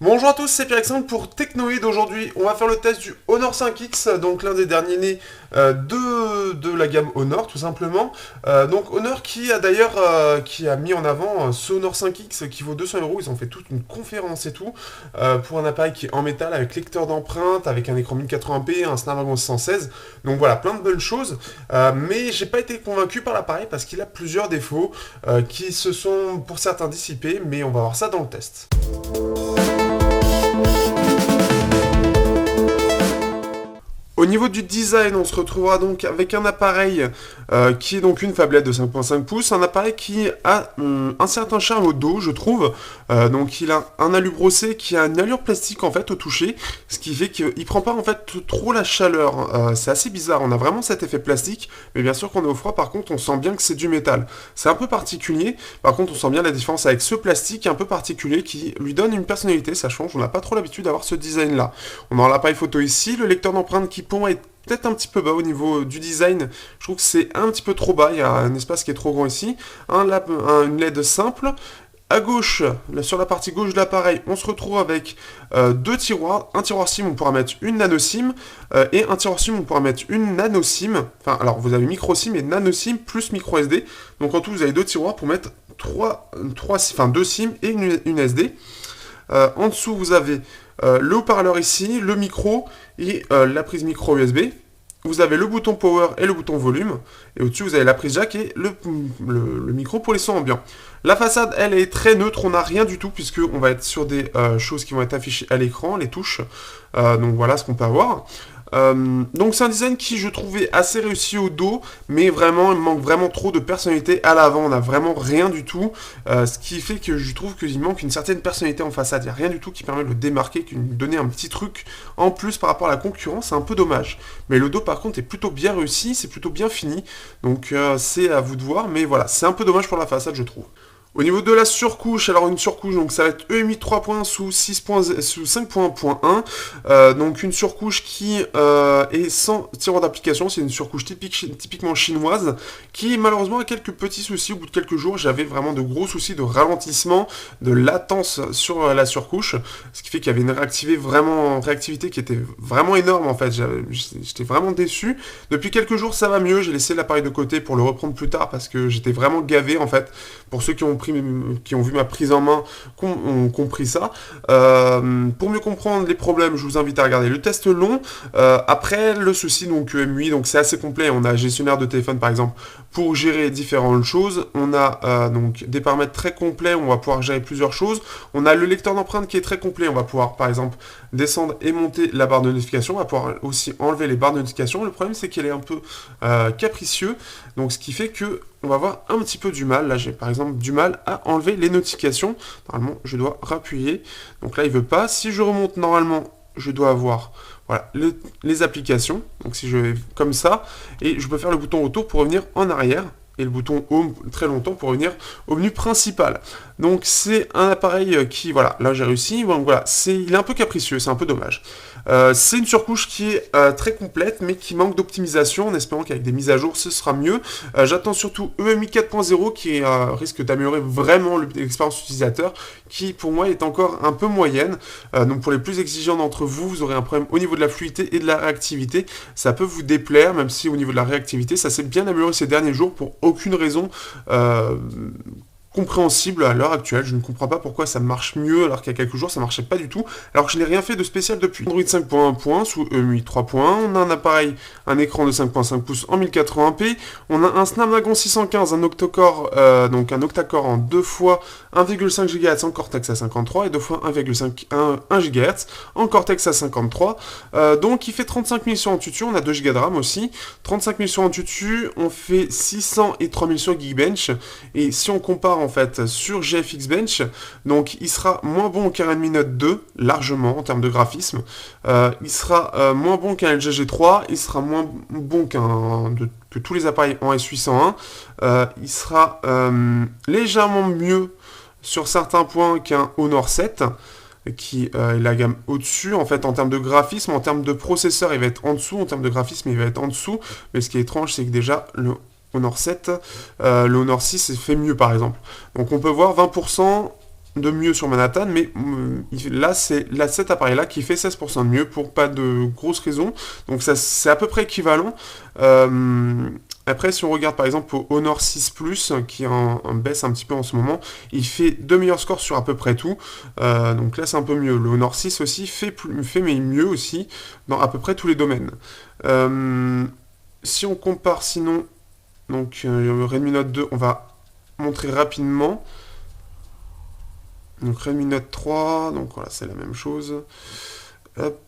Bonjour à tous, c'est Pierre-Alexandre pour Technoïd. Aujourd'hui, on va faire le test du Honor 5X, donc l'un des derniers nés de la gamme Honor, tout simplement. Donc Honor qui a d'ailleurs qui a mis en avant ce Honor 5X qui vaut 200 €. Ils ont fait toute une conférence et tout pour un appareil qui est en métal avec lecteur d'empreintes, avec un écran 1080p, un Snapdragon 616. Donc voilà, plein de bonnes choses. Mais j'ai pas été convaincu par l'appareil parce qu'il a plusieurs défauts qui se sont pour certains dissipés, mais on va voir ça dans le test. Au niveau du design, on se retrouvera donc avec un appareil qui est donc une phablette de 5.5 pouces, un appareil qui a un certain charme au dos, je trouve. Donc il a un alu brossé qui a une allure plastique en fait au toucher, ce qui fait qu'il prend pas en fait trop la chaleur. C'est assez bizarre, on a vraiment cet effet plastique, mais bien sûr qu'on est au froid, par contre on sent bien que c'est du métal. C'est un peu particulier, par contre on sent bien la différence avec ce plastique un peu particulier qui lui donne une personnalité, ça change, on n'a pas trop l'habitude d'avoir ce design là. On a l'appareil photo ici, le lecteur d'empreintes qui pour moi est peut-être un petit peu bas au niveau du design. Je trouve que c'est un petit peu trop bas, il y a un espace qui est trop grand ici. Une LED simple. À gauche, sur la partie gauche de l'appareil, on se retrouve avec deux tiroirs. Un tiroir SIM, on pourra mettre une nano SIM, et un tiroir SIM, on pourra mettre une nano SIM. Enfin, alors vous avez micro SIM et nano SIM plus micro SD. Donc en tout, vous avez deux tiroirs pour mettre deux SIM et une SD. En dessous, vous avez le haut-parleur ici, le micro et la prise micro USB. Vous avez le bouton power et le bouton volume. Et au-dessus, vous avez la prise jack et le micro pour les sons ambiants. La façade, elle est très neutre. On n'a rien du tout puisqu'on va être sur des choses qui vont être affichées à l'écran, les touches. Donc voilà ce qu'on peut avoir. Donc c'est un design qui je trouvais assez réussi au dos, mais vraiment il manque vraiment trop de personnalité à l'avant, on n'a vraiment rien du tout, ce qui fait que je trouve qu'il manque une certaine personnalité en façade, il n'y a rien du tout qui permet de le démarquer, qui lui donner un petit truc en plus par rapport à la concurrence, c'est un peu dommage. Mais le dos par contre est plutôt bien réussi, c'est plutôt bien fini, donc c'est à vous de voir, mais voilà, c'est un peu dommage pour la façade je trouve. Au niveau de la surcouche, alors une surcouche, donc ça va être EMI 3 points sous 5.1.1, donc une surcouche qui est sans tiroir d'application, c'est une surcouche typiquement chinoise, qui malheureusement a quelques petits soucis au bout de quelques jours, j'avais vraiment de gros soucis de ralentissement, de latence sur la surcouche, ce qui fait qu'il y avait une réactivité qui était vraiment énorme en fait, j'étais vraiment déçu. Depuis quelques jours ça va mieux, j'ai laissé l'appareil de côté pour le reprendre plus tard parce que j'étais vraiment gavé en fait, pour ceux qui ont vu ma prise en main, ont compris ça. Pour mieux comprendre les problèmes, je vous invite à regarder le test long. Après, le souci, donc EMUI, donc c'est assez complet. On a un gestionnaire de téléphone, par exemple, pour gérer différentes choses. On a donc des paramètres très complets, on va pouvoir gérer plusieurs choses. On a le lecteur d'empreintes qui est très complet. On va pouvoir, par exemple, descendre et monter la barre de notification. On va pouvoir aussi enlever les barres de notification. Le problème, c'est qu'elle est un peu capricieux. Donc, ce qui fait que on va avoir un petit peu du mal. Là, j'ai par exemple du mal à enlever les notifications. Normalement, je dois rappuyer. Donc là, il veut pas. Si je remonte, normalement, je dois avoir voilà, les applications. Donc si je vais comme ça, et je peux faire le bouton retour pour revenir en arrière. Et le bouton Home très longtemps pour revenir au menu principal. Donc c'est un appareil qui, voilà, là j'ai réussi. Donc voilà, il est un peu capricieux, c'est un peu dommage. C'est une surcouche qui est très complète, mais qui manque d'optimisation, en espérant qu'avec des mises à jour, ce sera mieux. J'attends surtout EMI 4.0 qui risque d'améliorer vraiment l'expérience utilisateur, qui pour moi est encore un peu moyenne. Donc pour les plus exigeants d'entre vous, vous aurez un problème au niveau de la fluidité et de la réactivité. Ça peut vous déplaire, même si au niveau de la réactivité, ça s'est bien amélioré ces derniers jours pour aucune raison compréhensible à l'heure actuelle. Je ne comprends pas pourquoi ça marche mieux alors qu'il y a quelques jours ça marchait pas du tout, alors que je n'ai rien fait de spécial depuis. Android 5.1 sous EMUI 3. On a un appareil, un écran de 5.5 pouces en 1080p, on a un Snapdragon 615, un octa-core, donc un octa-core en 2 fois 1,5 GHz en Cortex A53 et 2 fois 1 GHz en Cortex A53, donc il fait 35 000 sur Antutu, on a 2 Go de RAM aussi, 35 000 sur Antutu, on fait 600 et 3000 sur Geekbench, et si on compare en fait sur GFX Bench, donc il sera moins bon qu'un Redmi Note 2, largement en termes de graphisme, il sera moins bon qu'un LG G3, il sera moins bon que tous les appareils en S801, il sera légèrement mieux sur certains points qu'un Honor 7, qui est la gamme au-dessus, en fait, en termes de graphisme, en termes de processeur, il va être en dessous, en termes de graphisme, il va être en dessous, mais ce qui est étrange, c'est que déjà, le Honor 7, le Honor 6 fait mieux, par exemple. Donc on peut voir 20%, de mieux sur Manhattan, mais là, c'est cet appareil-là qui fait 16% de mieux pour pas de grosses raisons. Donc ça, c'est à peu près équivalent. Après, si on regarde par exemple au Honor 6 Plus, qui en baisse un petit peu en ce moment, il fait de meilleurs scores sur à peu près tout. Donc là, c'est un peu mieux. Le Honor 6 aussi fait mais mieux aussi dans à peu près tous les domaines. Si on compare sinon, donc le Redmi Note 2, on va montrer rapidement. Donc Redmi Note 3, donc voilà, c'est la même chose. Hop.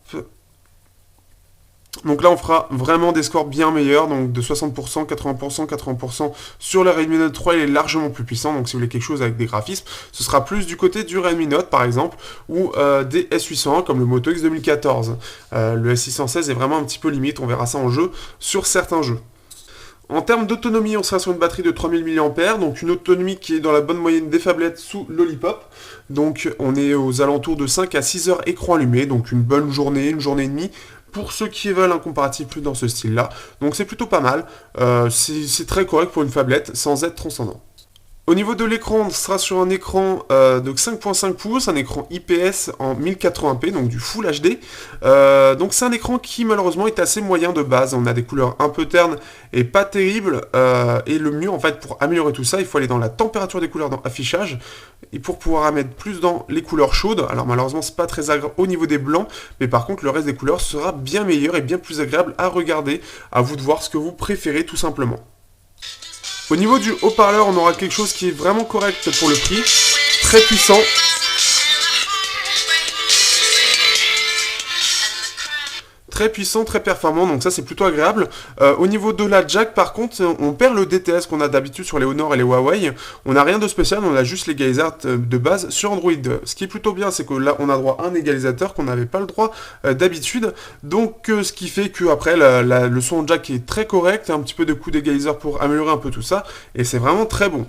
Donc là, on fera vraiment des scores bien meilleurs, donc de 60%, 80%, 80%. Sur le Redmi Note 3, il est largement plus puissant, donc si vous voulez quelque chose avec des graphismes, ce sera plus du côté du Redmi Note, par exemple, ou des S801, comme le Moto X 2014. Le S616 est vraiment un petit peu limite, on verra ça en jeu, sur certains jeux. En termes d'autonomie, on sera sur une batterie de 3000 mAh, donc une autonomie qui est dans la bonne moyenne des phablettes sous Lollipop. Donc on est aux alentours de 5 à 6 heures écran allumé, donc une bonne journée, une journée et demie, pour ceux qui veulent un comparatif plus dans ce style-là. Donc c'est plutôt pas mal, c'est très correct pour une phablette, sans être transcendant. Au niveau de l'écran, on sera sur un écran de 5.5 pouces, un écran IPS en 1080p, donc du Full HD. Donc c'est un écran qui malheureusement est assez moyen de base. On a des couleurs un peu ternes et pas terribles. Et le mieux en fait pour améliorer tout ça, il faut aller dans la température des couleurs dans affichage. Et pour pouvoir mettre plus dans les couleurs chaudes, alors malheureusement c'est pas très agréable au niveau des blancs, mais par contre le reste des couleurs sera bien meilleur et bien plus agréable à regarder. À vous de voir ce que vous préférez tout simplement. Au niveau du haut-parleur, on aura quelque chose qui est vraiment correct pour le prix, très puissant. Très puissant, très performant, donc ça c'est plutôt agréable. Au niveau de la jack, par contre, on perd le DTS qu'on a d'habitude sur les Honor et les Huawei. On n'a rien de spécial, on a juste l'égalisateur de base sur Android. Ce qui est plutôt bien, c'est que là on a droit à un égalisateur qu'on n'avait pas le droit d'habitude. Donc ce qui fait que après le son jack est très correct, un petit peu de coup d'égaliseur pour améliorer un peu tout ça, et c'est vraiment très bon.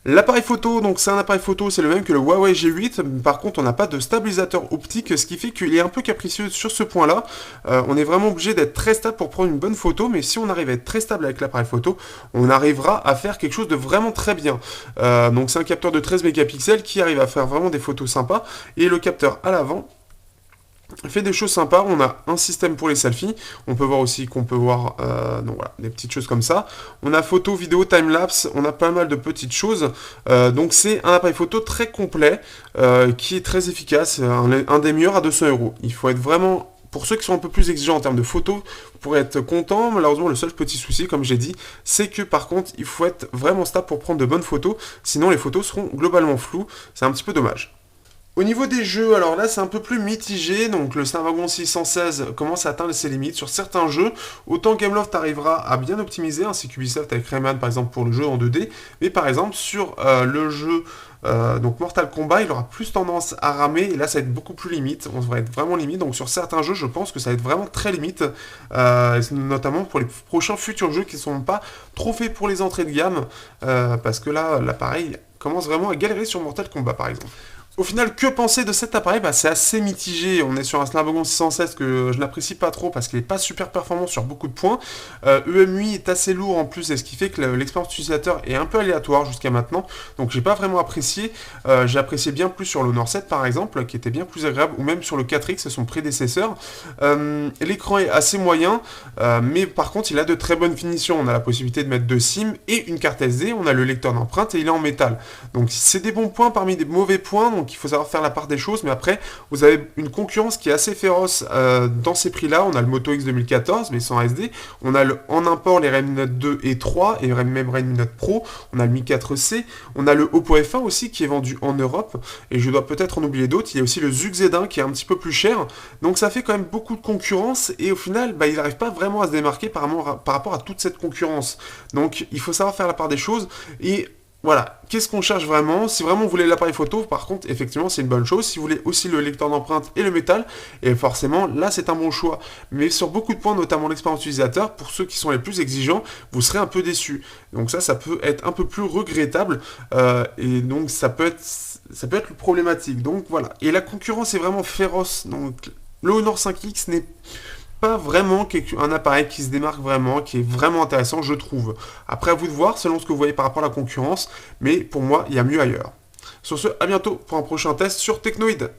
L'appareil photo, donc c'est un appareil photo, c'est le même que le Huawei G8, par contre on n'a pas de stabilisateur optique, ce qui fait qu'il est un peu capricieux sur ce point-là. On est vraiment obligé d'être très stable pour prendre une bonne photo, mais si on arrive à être très stable avec l'appareil photo, on arrivera à faire quelque chose de vraiment très bien. Donc c'est un capteur de 13 mégapixels qui arrive à faire vraiment des photos sympas, et le capteur à l'avant fait des choses sympas. On a un système pour les selfies, on peut voir aussi qu'on peut voir donc voilà, des petites choses comme ça. On a photo, vidéo, timelapse, on a pas mal de petites choses. Donc c'est un appareil photo très complet qui est très efficace, un des meilleurs à 200 €. Il faut être vraiment, pour ceux qui sont un peu plus exigeants en termes de photos, pour être content. Malheureusement, le seul petit souci, comme j'ai dit, c'est que par contre, il faut être vraiment stable pour prendre de bonnes photos, sinon les photos seront globalement floues. C'est un petit peu dommage. Au niveau des jeux, alors là c'est un peu plus mitigé, donc le Snapdragon 616 commence à atteindre ses limites sur certains jeux. Autant Gameloft arrivera à bien optimiser, ainsi qu'Ubisoft avec Rayman par exemple pour le jeu en 2D, mais par exemple sur le jeu donc Mortal Kombat, il aura plus tendance à ramer, et là ça va être beaucoup plus limite, on devrait être vraiment limite, donc sur certains jeux je pense que ça va être vraiment très limite, notamment pour les prochains futurs jeux qui ne sont pas trop faits pour les entrées de gamme, parce que là l'appareil commence vraiment à galérer sur Mortal Kombat par exemple. Au final, que penser de cet appareil? C'est assez mitigé. On est sur un Snapdragon 616 que je n'apprécie pas trop parce qu'il n'est pas super performant sur beaucoup de points. EMUI est assez lourd en plus, et ce qui fait que l'expérience utilisateur est un peu aléatoire jusqu'à maintenant. Donc j'ai pas vraiment apprécié. J'ai apprécié bien plus sur l'Honor 7 par exemple, qui était bien plus agréable, ou même sur le 4X, son prédécesseur. L'écran est assez moyen, mais par contre il a de très bonnes finitions. On a la possibilité de mettre 2 SIM et une carte SD. On a le lecteur d'empreinte et il est en métal. Donc c'est des bons points parmi des mauvais points. Donc il faut savoir faire la part des choses, mais après vous avez une concurrence qui est assez féroce dans ces prix-là. On a le Moto X 2014 mais sans SD, on a en import les Redmi Note 2 et 3 et même Redmi Note Pro, on a le Mi 4C, on a le Oppo F1 aussi qui est vendu en Europe, et je dois peut-être en oublier d'autres. Il y a aussi le Zug Z1 qui est un petit peu plus cher, donc ça fait quand même beaucoup de concurrence, et au final il n'arrive pas vraiment à se démarquer par rapport à toute cette concurrence. Donc il faut savoir faire la part des choses, et voilà, qu'est-ce qu'on cherche vraiment? Si vraiment vous voulez l'appareil photo, par contre, effectivement, c'est une bonne chose. Si vous voulez aussi le lecteur d'empreinte et le métal, et forcément, là, c'est un bon choix. Mais sur beaucoup de points, notamment l'expérience utilisateur, pour ceux qui sont les plus exigeants, vous serez un peu déçus. Donc ça peut être un peu plus regrettable, et donc ça peut être problématique. Donc voilà. Et la concurrence est vraiment féroce. Donc le Honor 5X n'est pas vraiment un appareil qui se démarque vraiment, qui est vraiment intéressant, je trouve. Après, à vous de voir, selon ce que vous voyez par rapport à la concurrence, mais pour moi, il y a mieux ailleurs. Sur ce, à bientôt pour un prochain test sur Technoid.